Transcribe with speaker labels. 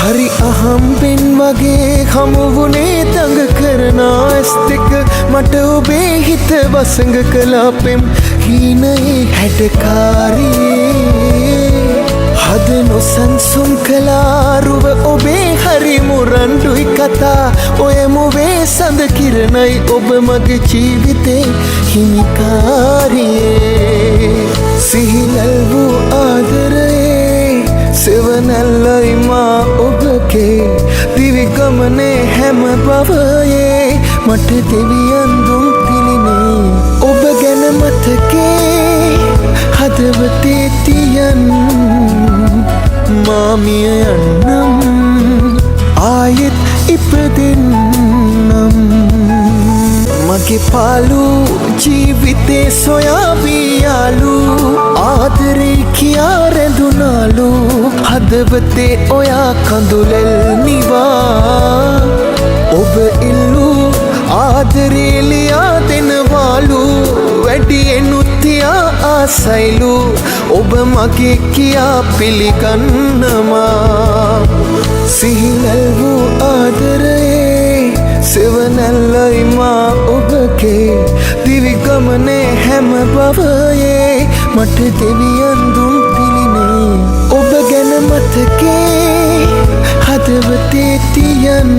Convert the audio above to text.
Speaker 1: හරි අහම්බෙන් වගේ හමුවුනේ තඟ කරන ඇස් දෙක මට ඔබේ හිත වසඟ කළා පෙම් හීනයේ හැඩකාරියේ හද නොසන්සුන් කලාරුව ඔබේ හරි මුරණ්ඩුයි කතා ඔය මුවේ සඳ කිරණයි ඔබ මගේ ජීවිතේ හිමිකාරියේ සිහිනල් වූ ආදරයේ සෙවනැල්ලයි මා ඔබගේ දිවිගමනේ හැම බවයේ මට දෙවියන් දුන් පිළිනේ ඔබ ගැන මතකේ හදවතේ තියන් මාමිය යන්නම් ආයෙත් ඉපදෙන්නම් මගේ පාලු ජීවිතේ සොයාවී යාලු ආදරේ කියා රැඳුනාලු හදවතේ ඔයා කඳුලෙල් නිවා ඔබ ඉල්ලු ආදරේ ලියා දෙනවාලු වැඩියෙනුත් තියා ආසයිලු ඔබ මගේ කියා පිළිගන්නවා සිහිනල් වූ ආදරයේ සෙවනැල්ලයි මා ඔබගේ දිවිගමනේ හැම බවයේ මට දෙවියන් දුන් පිළිනේ ඔබ ගැන මතකේ හදවතේ තියන්